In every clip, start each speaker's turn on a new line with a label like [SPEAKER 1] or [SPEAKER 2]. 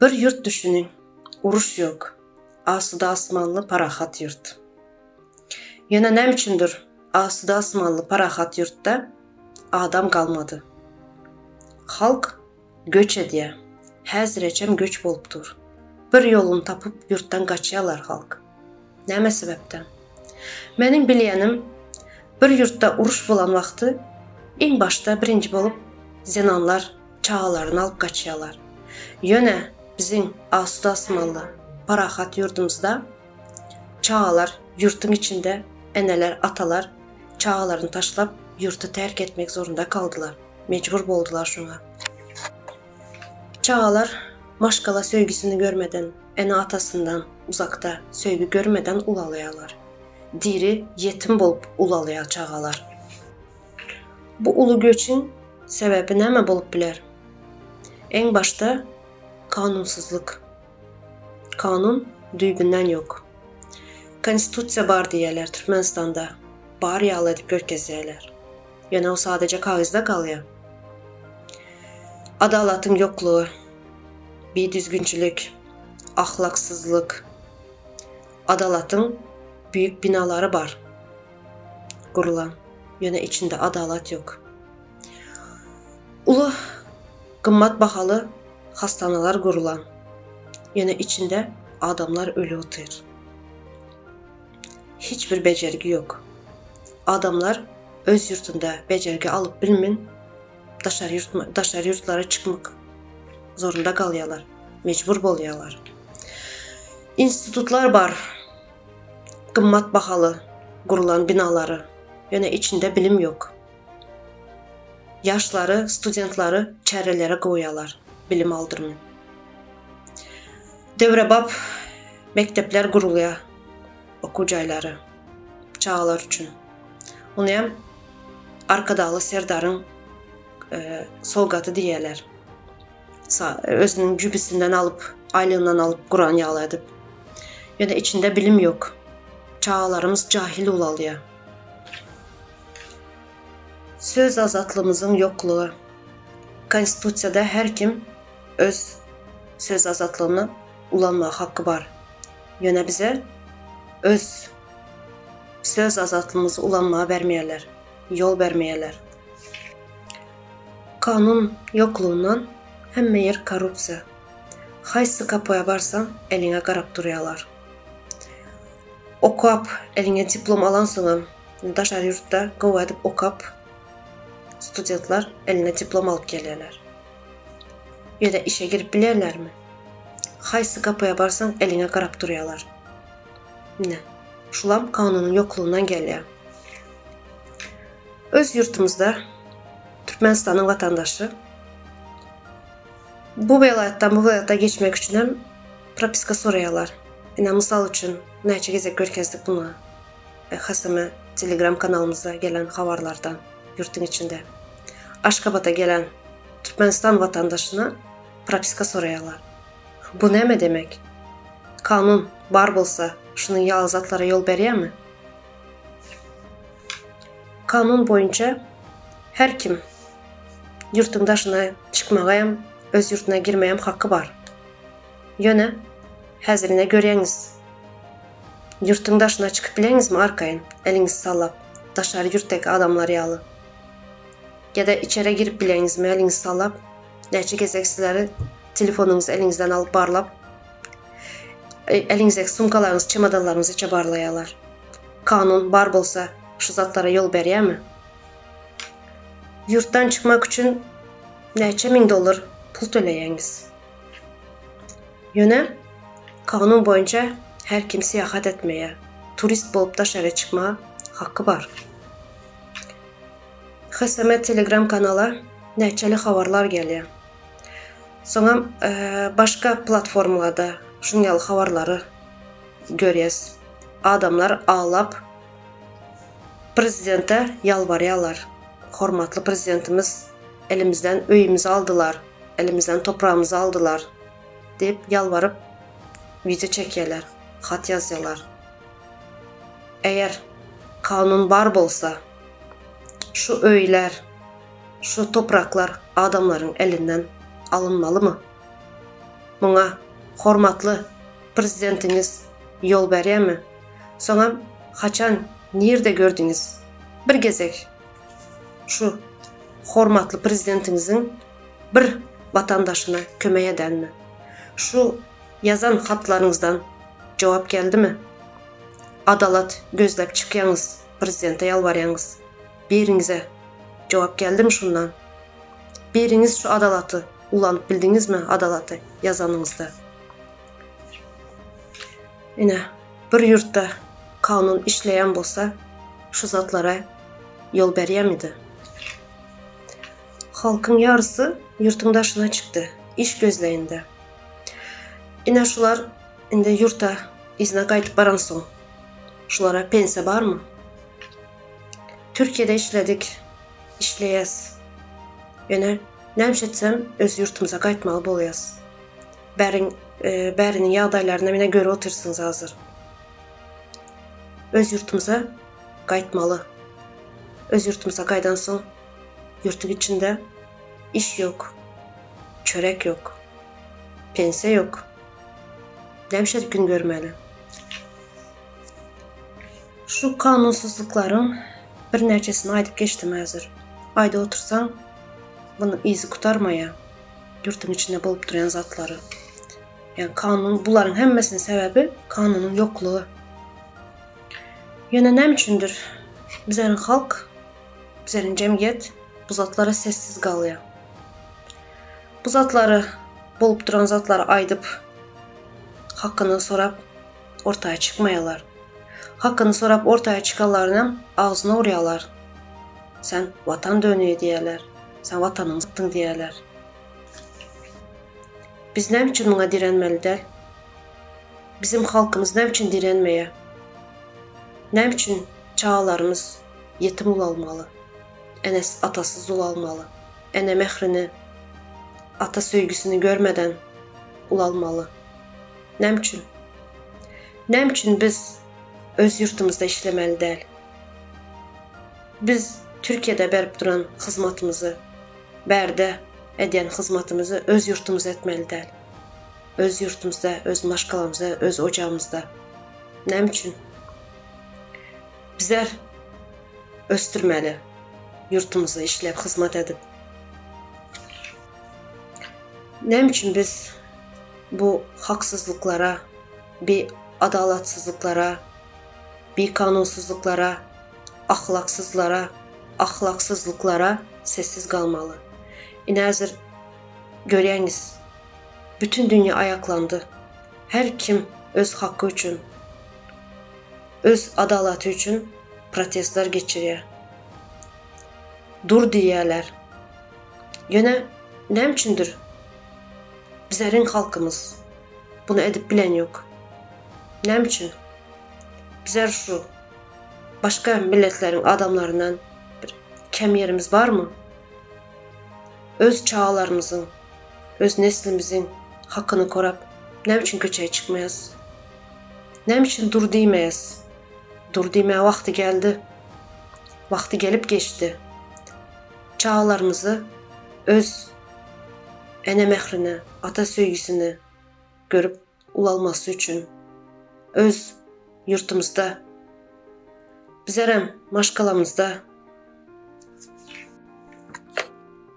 [SPEAKER 1] Bir yurt düşünün, uruş yok, asuda asmanlı paraxat yurt. Yana nə üçündür asuda asmanlı paraxat yurtda adam qalmadı. Xalq göç ediyə, həzrəcəm göç bolubdur. Bir yolunu tapıb yurtdan qaçıyalar xalq. Nəmə səbəbdən? Mənim biliyənim, bir yurtda uruş bulan vaxtı en başda birinci olub zinanlar çağalarını alıp qaçıyalar. Yönə bizim asuda asmanlı paraxat yurdumuzda çağalar yurtun içində ənələr, atalar çağalarını taşlab yurtu tərk etmək zorunda kaldılar. Mecbur oldular şuna. Çağalar maşqala söygüsünü görmədən, ənə atasından uzaqda söygü görmədən ulalayalar. Diri, yetim olub ulalaya çağalar. Bu ulu göçün səbəbi nəmə olub bilər? En başda kanunsuzluq. Kanun düyübündən yox. Konstitusiya var deyərlər Türkmenistanda. Bar yağlı edib görkəzəyərlər. Yəni o sadəcə kağızda qalıyor. Adalatın yoxluğu, bidüzgünçülük, axlaqsızlıq. Adalatın büyük binaları var. Qurulan. Yəni içində adalat yox. Ulu, qımmat baxalı xastanalar qurulan. Yəni içində adamlar ölü otur. Hiçbir becərgi yox. Adamlar öz yurtunda becərgi alıb bilmin, daşarı yurtlara çıxmaq zorunda qalyalar, mecbur bolyalar. İnstitutlar var, qımmat baxalı qurulan binaları, yəni içində bilim yox. Yaşları, studentları çərələrə qoyalar, bilim aldırmın. Dövrəbab məktəblər quruluya, oxucayları, çağalar üçün. Onuyam Arkadalı Serdarın solqatı deyərlər. Özünün cübisindən alıb, aylığından alıb Quran yağlı edib. Yəni içində bilim yox. Çağalarımız cahil ulalıya. Söz azadlığımızın yoxluğu. Konstitusiyada hər kim öz söz azadlığına ulanmaq haqqı var. Yəni bizə öz söz azadlığımızı ulanmağa verməyərlər, yol verməyərlər. Kanun yoxluğundan həmmə yer korrupsiya. Haysı kapıya varsan elinə qarab duruyalar. Oxuyub elinə diplom alan sonra daşarı yurtda qova edib oxuyub studentlar elinə diplom alıb gəlirlər. Ya da işə girib bilərlərmi? Haysı kapıya varsan elinə qarab duruyalar. Nə? Şulam kanunun yoxluğundan gəlir. Öz yurtumuzda Türkmenistanın vatandaşı bu vilayətdən bu vilayətə geçmək üçün propiska sorayalar. Yəni misal üçün nəçə gəzək görkəzdik buna. XSM Telegram kanalımızda gələn xabarlardan yurtun içində. Aşqabada gələn Türkmenistan vatandaşına propiska sorayalar. Bu nəmə demək? Kanun var bolsa şunun yalazatlara yol verəyəmi? Kanun boyunca hər kim yurtun daşına çıxmağayam, öz yurtuna girməyəm haqqı var. Yönə, həzrinə görəyəniz. Yurtun daşına çıxıb biləyinizmi arkayın, əlinizi sallab, daşarı yurtdaki adamları yalı. Ya da içərə girib biləyinizmi, əlinizi sallab, nəçə gəzəksizləri telefonunuzu əlinizdən alıb barlab, əlinizdəki sumkalarınız, çimadanlarınızı içə barlayalar. Kanun var bolsa şu zatlara yol verəyəmi? Yurtdan çıxmaq üçün nəçə $1000 pul төлəyəniz. Yönə, kanun boyunca hər kim siyahat etməyə, turist olub daşarı çıxmağa haqqı var. XSM Telegram kanala nəçəli xabarlar gəlir. Sonra başqa platformalarda şunyalı xabarları görəyəz. Adamlar ağlab prezidentə yalvaryalar. Hormatlı prezidentimiz elimizdən öyümüzü aldılar, elimizdən toprağımızı aldılar deyib yalvarıb video çəkərlər, xat yazırlar. Əgər kanun var bolsa, şu öylər, şu topraklar adamların elindən alınmalı mı? Buna hormatlı prezidentiniz yol berýärmi? Soňa haçan, nerede gördüňiz? Bir gezek şu hormatly prezidentinizin bir vatandaşına kömek edenmi? Şu yazan hatlarınızdan cevap geldi mi? Adalat gözlep çıkýaňyz, prezidente yalbarýaňyz. Biriňize cevap geldi mi şundan? Biriňiz şu adalatı ulanyp bildiňizmi, adalatı yazanyňyzda? Ine bir yurtda kanun işleýän bolsa, şu zatlara yol berýärmidi? Halkın yarısı yurtun daşına çıktı, iş gözleýinde. Ine şular indi yurta izne gaýtyp baran soň, şulara pensiya barmı? Türkiýede işledik, işleýäs. Ene näme etsem öz yurtumuza gaýtmaly bolýas. Bäriniň ýagdaýlaryna mene görüp otursyňyz hazır. Öz yurtumuza gaýtmaly. Öz yurtumuza gaýdan soň yurtun içinde iş yok, çörek yok, pensiya yok. Näme gün görmeli? Şu kanunsuzlukların bir näçesini aýdyp geçdim hazır. Ayda otursaň, bunu izi kutarmaya, yurtun içinde bolup duran zatları. Yani kanun, buların hemmesinin sebebi kanunun yokluğu. Ýöne näme üçindir bizlerin halk, bizlerin cemiyet bu zatlara sessiz kalıyor. Bu zatları bolup duran zatları aydıp hakkını sorap ortaya çıkmayalar. Hakkını sorap ortaya çıkalarına ağzına uğrayalar. Sen vatan dönüyor diyeler. Sen vatanın zıttın diyeler. Biz näme üçin buna direnmelidir? Bizim halkımız näme üçin direnmeye? Näme üçin çağalarımız yetim ulalmalı? Enes atasız ulalmalı? Ene mehrini, ata söýgüsini görmeden ulalmalı? Näme üçin? Näme üçin biz öz yurtumuzda işlemeli değil? Biz Türkiye'de berip duran hizmatımızı, berde edýän hizmatımızı öz yurtumuzda etmeli değil. Öz yurtumuzda, öz maşgalamızda, öz ocağımızda. Näme üçin? Bizler östürmeli yurtumuzu işlep, hizmet edip. Näme üçin biz bu haksızlıklara, bir adalatsızlıklara, bir kanunsuzluklara, ahlaksızlıklara sessiz kalmalı? Ine hazır görýäňiz, bütün dünya ayaklandı. Her kim öz hakkı üçün, öz adalatı üçün protestler geçirýär. Dur diýýärler. Ýöne näme üçindir bizlerin halkımız bunu edip bilen yok? Näme üçin? Bizler şu başka milletlerin adamlarından bir kem yerimiz var mı? Öz çağalarımızın, öz neslimizin hakkını korap näme üçin köçeye çıkmayas? Näme üçin dur diýmeýäs? Dur diýmeye vakti geldi. Vakti gelip geçti. Çağalarımızı öz ene mehrini, ata söýgüsini görüp ulalması üçün öz yurtumuzda, bizlerem maşgalamızda,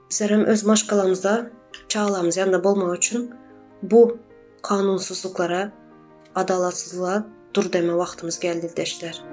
[SPEAKER 1] bizlerem öz maşgalamızda çağalarımız yanında bolmak üçün bu kanunsuzluklara, adalatsızlığa dur deme vaktimiz geldi deşler.